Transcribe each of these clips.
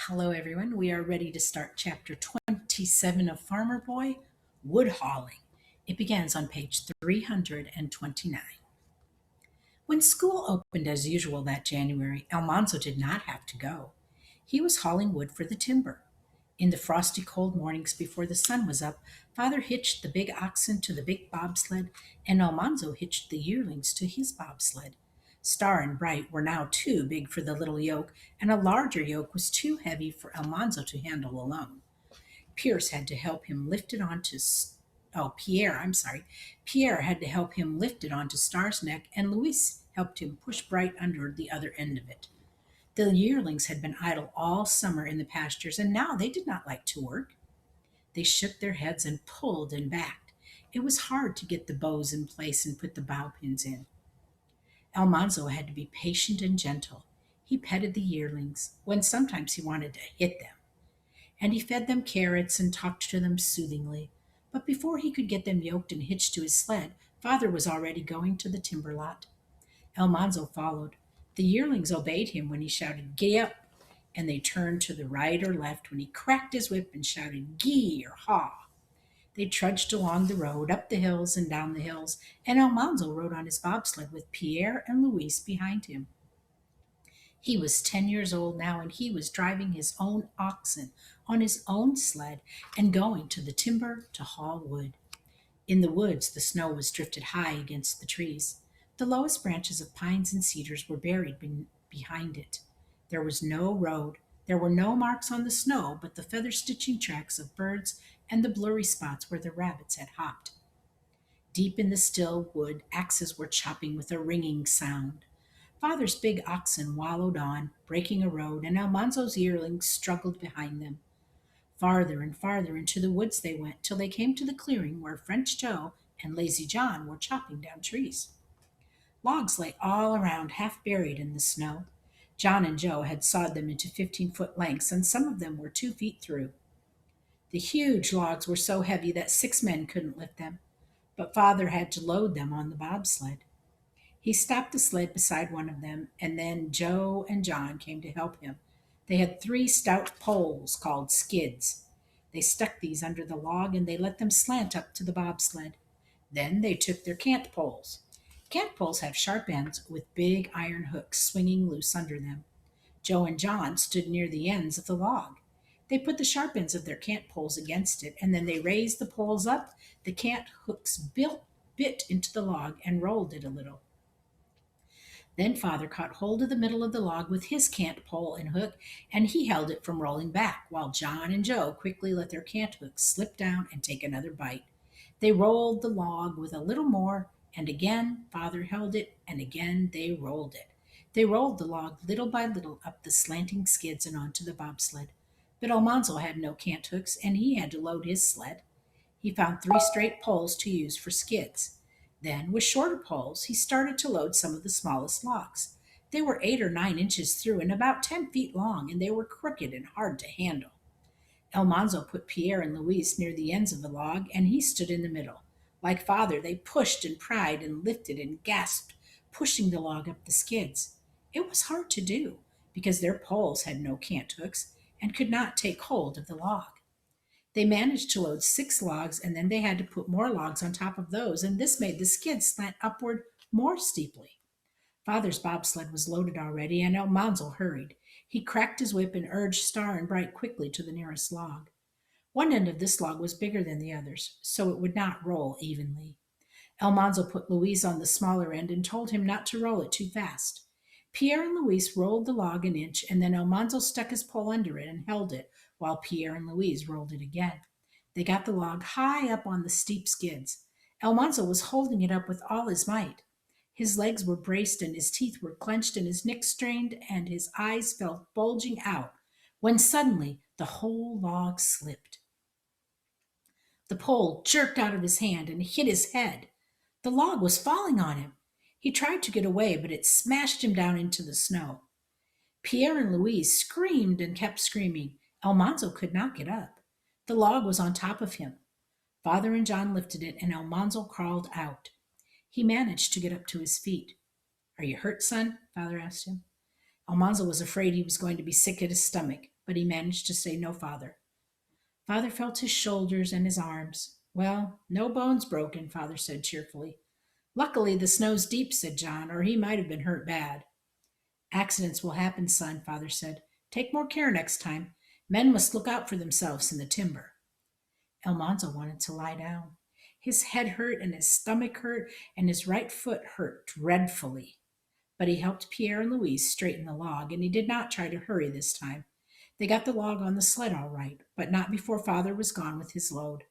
Hello, everyone. We are ready to start chapter 27 of Farmer Boy Wood Hauling. It begins on page 329. When school opened as usual that January, Almanzo did not have to go. He was hauling wood for the timber. In the frosty cold mornings before the sun was up, Father hitched the big oxen to the big bobsled, and Almanzo hitched the yearlings to his bobsled. Star and Bright were now too big for the little yoke, and a larger yoke was too heavy for Almanzo to handle alone. Pierce had to help him lift it onto oh Pierre, I'm sorry. Pierre had to help him lift it onto Star's neck, and Luis helped him push Bright under the other end of it. The yearlings had been idle all summer in the pastures, and now they did not like to work. They shook their heads and pulled and backed. It was hard to get the bows in place and put the bow pins in. Almanzo had to be patient and gentle. He petted the yearlings, when sometimes he wanted to hit them, and he fed them carrots and talked to them soothingly. But before he could get them yoked and hitched to his sled, Father was already going to the timber lot. Almanzo followed. The yearlings obeyed him when he shouted, "Giddy up!" and they turned to the right or left when he cracked his whip and shouted, "Gee" or "Haw." They trudged along the road, up the hills and down the hills, and Almanzo rode on his bobsled with Pierre and Luis behind him. He was 10 years old now, and he was driving his own oxen on his own sled and going to the timber to haul wood. In the woods, the snow was drifted high against the trees. The lowest branches of pines and cedars were buried behind it. There was no road. There were no marks on the snow but the feather stitching tracks of birds and the blurry spots where the rabbits had hopped. Deep in the still wood, axes were chopping with a ringing sound. Father's big oxen wallowed on, breaking a road, and Almanzo's yearlings struggled behind them. Farther and farther into the woods they went, till they came to the clearing where French Joe and Lazy John were chopping down trees. Logs lay all around, half buried in the snow. John and Joe had sawed them into 15-foot lengths, and some of them were 2 feet through. The huge logs were so heavy that 6 men couldn't lift them, but Father had to load them on the bobsled. He stopped the sled beside one of them, and then Joe and John came to help him. They had 3 stout poles called skids. They stuck these under the log and they let them slant up to the bobsled. Then they took their cant poles. Cant poles have sharp ends with big iron hooks swinging loose under them. Joe and John stood near the ends of the log. They put the sharp ends of their cant poles against it, and then they raised the poles up. The cant hooks bit into the log and rolled it a little. Then Father caught hold of the middle of the log with his cant pole and hook, and he held it from rolling back, while John and Joe quickly let their cant hooks slip down and take another bite. They rolled the log with a little more, and again Father held it, and again they rolled it. They rolled the log little by little up the slanting skids and onto the bobsled. But Almanzo had no cant hooks, and he had to load his sled. He found 3 straight poles to use for skids. Then, with shorter poles, he started to load some of the smallest logs. They were 8 or 9 inches through and about 10 feet long, and they were crooked and hard to handle. Almanzo put Pierre and Luis near the ends of the log, and he stood in the middle. Like Father, they pushed and pried and lifted and gasped, pushing the log up the skids. It was hard to do, because their poles had no cant hooks and could not take hold of the log. They managed to load 6 logs, and then they had to put more logs on top of those, and this made the skids slant upward more steeply. Father's bobsled was loaded already, and Almanzo hurried. He cracked his whip and urged Star and Bright quickly to the nearest log. One end of this log was bigger than the others, so it would not roll evenly. Almanzo put Luis on the smaller end and told him not to roll it too fast. Pierre and Luis rolled the log an inch, and then Almanzo stuck his pole under it and held it, while Pierre and Luis rolled it again. They got the log high up on the steep skids. Almanzo was holding it up with all his might. His legs were braced and his teeth were clenched and his neck strained and his eyes felt bulging out when suddenly the whole log slipped. The pole jerked out of his hand and hit his head. The log was falling on him. He tried to get away, but it smashed him down into the snow. Pierre and Louise screamed and kept screaming. Almanzo could not get up. The log was on top of him. Father and John lifted it, and Almanzo crawled out. He managed to get up to his feet. "Are you hurt, son?" Father asked him. Almanzo was afraid he was going to be sick at his stomach. but he managed to say no farther. Father felt his shoulders and his arms. Well, no bones broken, Father said cheerfully. Luckily, the snow's deep, said John, or he might have been hurt bad. Accidents will happen, son, Father said. Take more care next time. Men must look out for themselves in the timber. Almanzo wanted to lie down. His head hurt and his stomach hurt and his right foot hurt dreadfully. But he helped Pierre and Louise straighten the log, and he did not try to hurry this time. They got the log on the sled all right, but not before Father was gone with his load.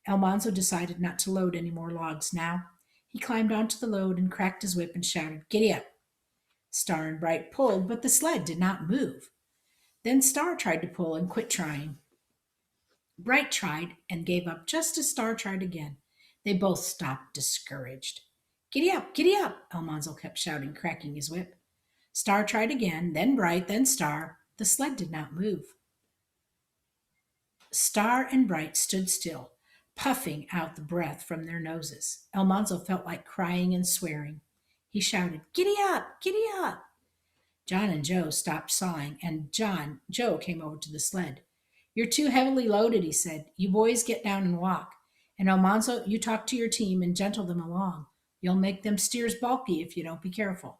Almanzo decided not to load any more logs now. He climbed onto the load and cracked his whip and shouted, Giddy up! Star and Bright pulled, but the sled did not move. Then Star tried to pull and quit trying. Bright tried and gave up just as Star tried again. They both stopped discouraged. Giddy up, Almanzo kept shouting, cracking his whip. Star tried again, then Bright, then Star. The sled did not move. Star and Bright stood still, puffing out the breath from their noses. Almanzo felt like crying and swearing. He shouted, Giddy up, giddy up. John and Joe stopped sawing, and Joe came over to the sled. You're too heavily loaded, he said. You boys get down and walk. And Almanzo, you talk to your team and gentle them along. You'll make them steers bulky if you don't be careful.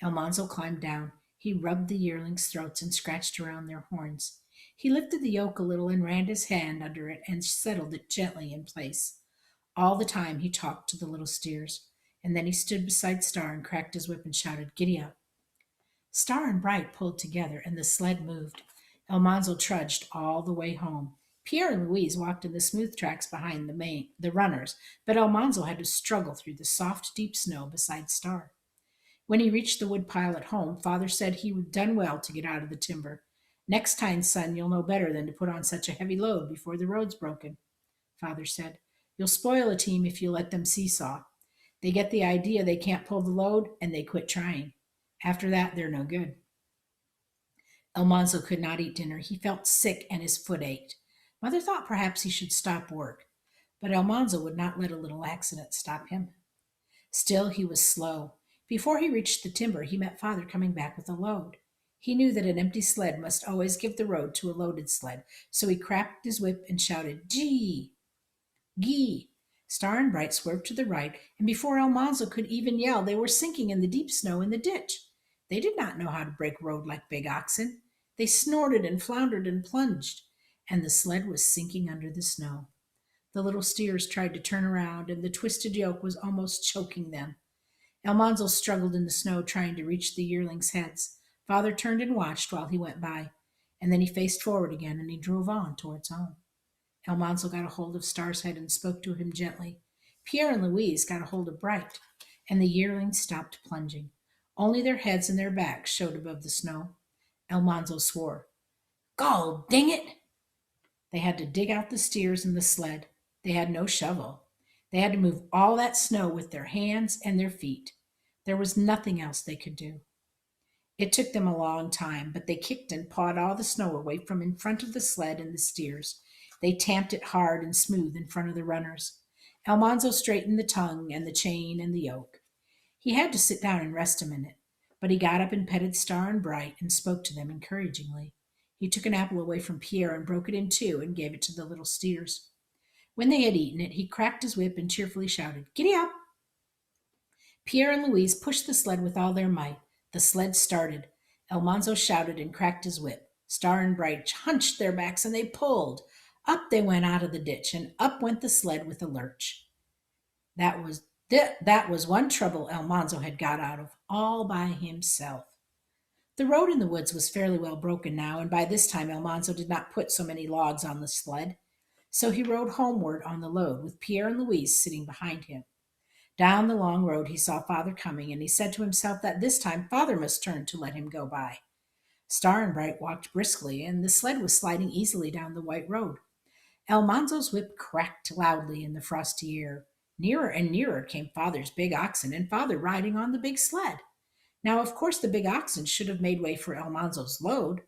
Almanzo climbed down. He rubbed the yearlings' throats and scratched around their horns. He lifted the yoke a little and ran his hand under it and settled it gently in place. All the time he talked to the little steers, and then he stood beside Star and cracked his whip and shouted, Giddy up. Star and Bright pulled together, and the sled moved. Almanzo trudged all the way home. Pierre and Louise walked in the smooth tracks behind the runners, but Almanzo had to struggle through the soft, deep snow beside Star. When he reached the woodpile at home, Father said he had done well to get out of the timber. Next time, son, you'll know better than to put on such a heavy load before the road's broken, Father said. You'll spoil a team if you let them seesaw. They get the idea they can't pull the load, and they quit trying. After that, they're no good. Almanzo could not eat dinner. He felt sick and his foot ached. Mother thought perhaps he should stop work, but Almanzo would not let a little accident stop him. Still, he was slow. Before he reached the timber, he met Father coming back with a load. He knew that an empty sled must always give the road to a loaded sled, so he cracked his whip and shouted, Gee! Gee! Star and Bright swerved to the right, and before Almanzo could even yell, they were sinking in the deep snow in the ditch. They did not know how to break road like big oxen. They snorted and floundered and plunged, and the sled was sinking under the snow. The little steers tried to turn around, and the twisted yoke was almost choking them. Almanzo struggled in the snow, trying to reach the yearlings' heads. Father turned and watched while he went by, and then he faced forward again, and he drove on towards home. Almanzo got a hold of Star's head and spoke to him gently. Pierre and Louise got a hold of Bright, and the yearlings stopped plunging. Only their heads and their backs showed above the snow. Almanzo swore. Gall dang it! They had to dig out the steers and the sled. They had no shovel. They had to move all that snow with their hands and their feet. There was nothing else they could do. It took them a long time, but they kicked and pawed all the snow away from in front of the sled and the steers. They tamped it hard and smooth in front of the runners. Almanzo straightened the tongue and the chain and the yoke. He had to sit down and rest a minute, but he got up and petted Star and Bright and spoke to them encouragingly. He took an apple away from Pierre and broke it in two and gave it to the little steers. When they had eaten it, he cracked his whip and cheerfully shouted, Giddy up! Pierre and Louise pushed the sled with all their might. The sled started. Almanzo shouted and cracked his whip. Star and Bright hunched their backs and they pulled. Up they went out of the ditch, and up went the sled with a lurch. That was one trouble Almanzo had got out of, all by himself. The road in the woods was fairly well broken now, and by this time Almanzo did not put so many logs on the sled. So he rode homeward on the load, with Pierre and Louise sitting behind him. Down the long road he saw Father coming, and he said to himself that this time Father must turn to let him go by. Star and Bright walked briskly, and the sled was sliding easily down the white road. Almanzo's whip cracked loudly in the frosty air. Nearer and nearer came Father's big oxen, and Father riding on the big sled. Now, of course, the big oxen should have made way for Almanzo's load,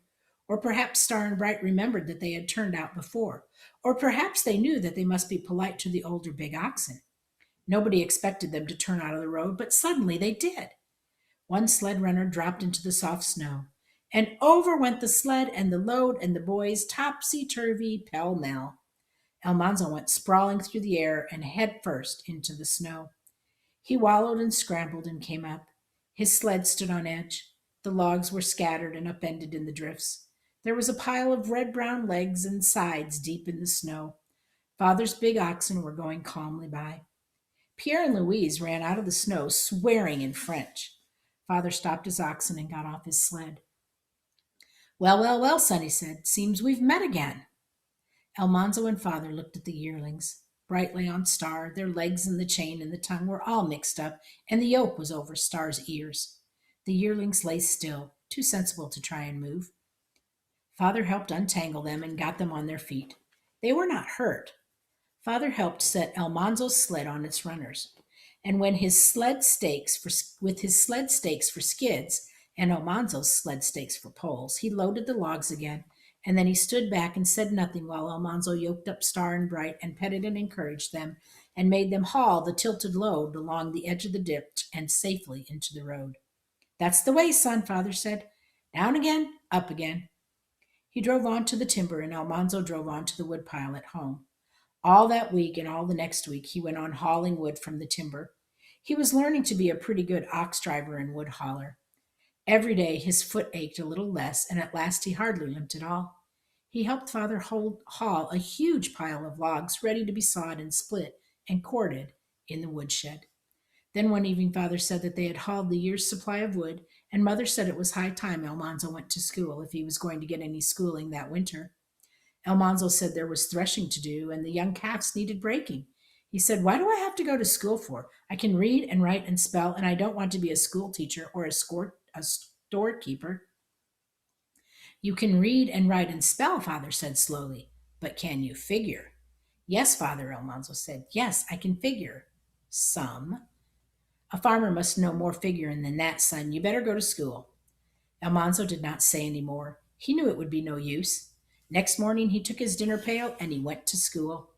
or perhaps Star and Bright remembered that they had turned out before, or perhaps they knew that they must be polite to the older big oxen. Nobody expected them to turn out of the road, but suddenly they did. One sled runner dropped into the soft snow. and over went the sled and the load and the boys topsy-turvy pell-mell. Almanzo went sprawling through the air and head first into the snow. He wallowed and scrambled and came up. His sled stood on edge. The logs were scattered and upended in the drifts. There was a pile of red-brown legs and sides deep in the snow. Father's big oxen were going calmly by. Pierre and Louise ran out of the snow, swearing in French. Father stopped his oxen and got off his sled. Well, well, well, son, he said, seems we've met again. Almanzo and father looked at the yearlings. Bright lay on Star, their legs and the chain and the tongue were all mixed up, and the yoke was over Star's ears. The yearlings lay still, too sensible to try and move. Father helped untangle them and got them on their feet. They were not hurt. Father helped set Almanzo's sled on its runners, and when with his sled stakes for skids and Almanzo's sled stakes for poles, he loaded the logs again, and then he stood back and said nothing while Almanzo yoked up Star and Bright and petted and encouraged them and made them haul the tilted load along the edge of the ditch and safely into the road. That's the way, son, father said. Down again, up again. He drove on to the timber, and Almanzo drove on to the woodpile at home. All that week and all the next week he went on hauling wood from the timber. He was learning to be a pretty good ox driver and wood hauler. Every day his foot ached a little less, and at last he hardly limped at all. He helped father haul a huge pile of logs ready to be sawed and split and corded in the woodshed. Then one evening father said that they had hauled the year's supply of wood, and mother said it was high time Almanzo went to school if he was going to get any schooling that winter. Almanzo said there was threshing to do, and the young calves needed breaking. He said, Why do I have to go to school for? I can read and write and spell, and I don't want to be a school teacher or a storekeeper. You can read and write and spell, father said slowly, but can you figure? Yes, father, Almanzo said. Yes, I can figure. Some. A farmer must know more figuring than that, son. You better go to school. Almanzo did not say any more. He knew it would be no use. Next morning he took his dinner pail and he went to school.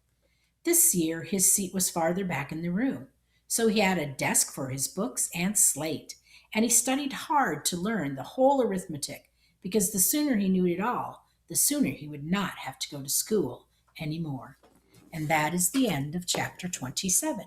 This year his seat was farther back in the room, so he had a desk for his books and slate, and he studied hard to learn the whole arithmetic, because the sooner he knew it all, the sooner he would not have to go to school any more. And that is the end of chapter 27.